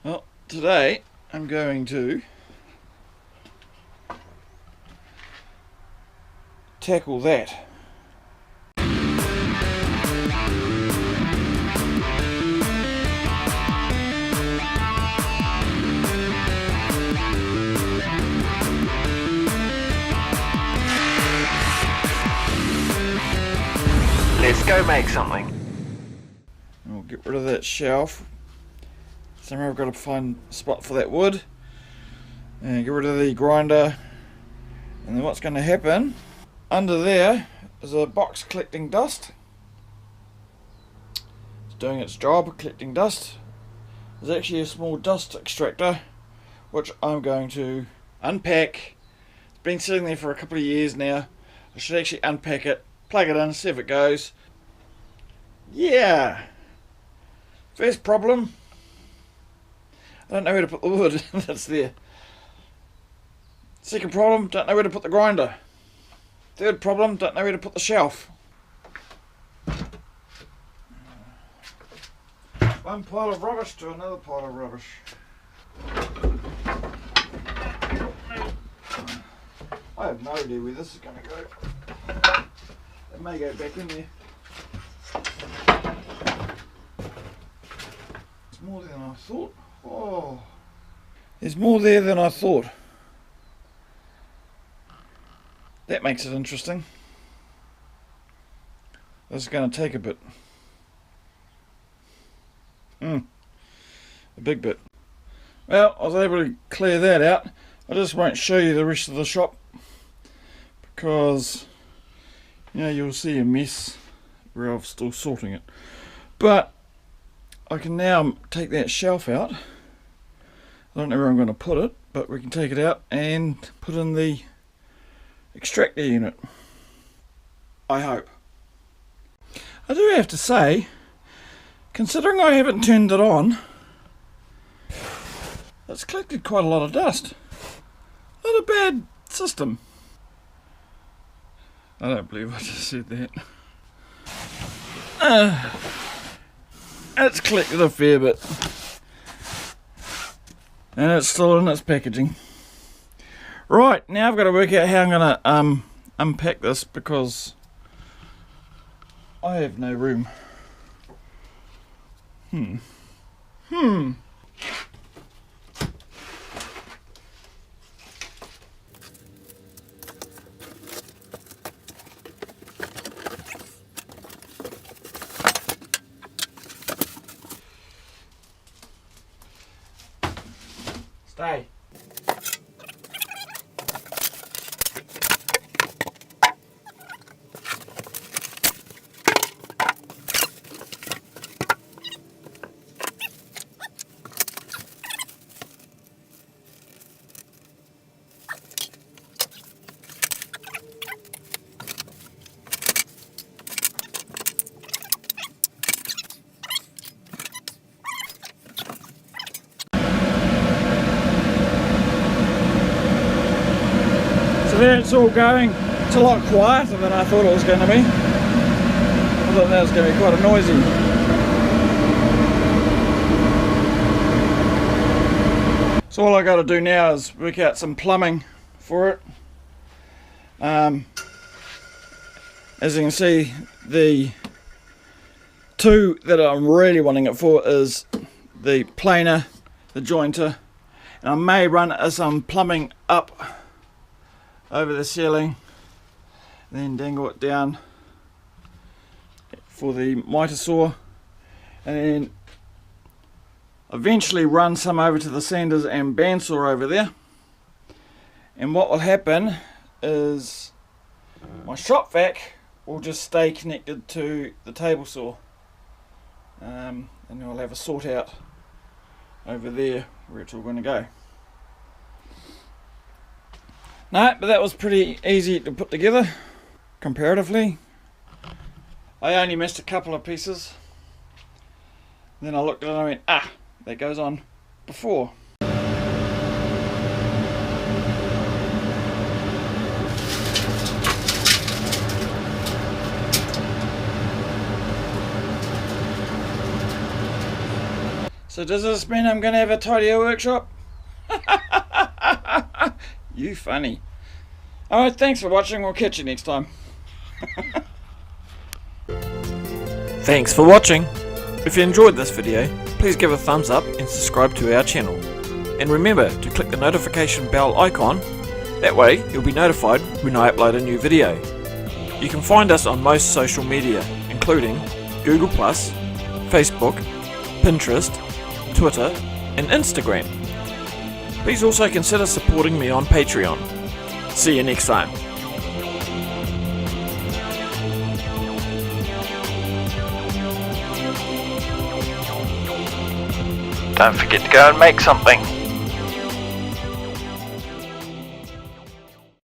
Well, today I'm going to tackle that. Let's go make something. We'll get rid of that shelf. Somehow I've got to find a spot for that wood. And get rid of the grinder. And then what's going to happen, under there is a box collecting dust. It's doing its job, collecting dust. There's actually a small dust extractor, which I'm going to unpack. It's been sitting there for a couple of years now. I should actually unpack it, plug it in, see if it goes. Yeah. First problem, I don't know where to put the wood that's there. Second problem, don't know where to put the grinder. Third problem, don't know where to put the shelf. One pile of rubbish to another pile of rubbish. I have no idea where this is going to go. It may go back in there. It's more than I thought. Oh, there's more there than I thought. That makes it interesting. This is going to take a bit. A big bit. Well, I was able to clear that out. I just won't show you the rest of the shop because, you know, you'll see a mess where I'm still sorting it. But I can now take that shelf out. I don't know where I'm going to put it, but we can take it out and put in the extractor unit. I hope. I do have to say, considering I haven't turned it on, it's collected quite a lot of dust. Not a bad system. I don't believe I just said that. It's collected a fair bit. And it's still in its packaging. Right, now I've got to work out how I'm going to unpack this because I have no room. Stay. There it's all going. It's a lot quieter than I thought it was going to be. I thought that was going to be quite noisy. So all I got to do now is work out some plumbing for it. As you can see, the two that I'm really wanting it for is the planer, the jointer, and I may run some plumbing up over the ceiling, then dangle it down for the mitre saw, and then eventually run some over to the sanders and bandsaw over there. And what will happen is my shop vac will just stay connected to the table saw, and we'll have a sort out over there where it's all going to go. No, but that was pretty easy to put together, comparatively. I only missed a couple of pieces. Then I looked at it and I went, that goes on before. So does this mean I'm going to have a tidier workshop? You funny. Alright, thanks for watching. We'll catch you next time. Thanks for watching. If you enjoyed this video, please give a thumbs up and subscribe to our channel. And remember to click the notification bell icon. That way you'll be notified when I upload a new video. You can find us on most social media, including Google+, Facebook, Pinterest, Twitter and Instagram. Please also consider supporting me on Patreon. See you next time. Don't forget to go and make something.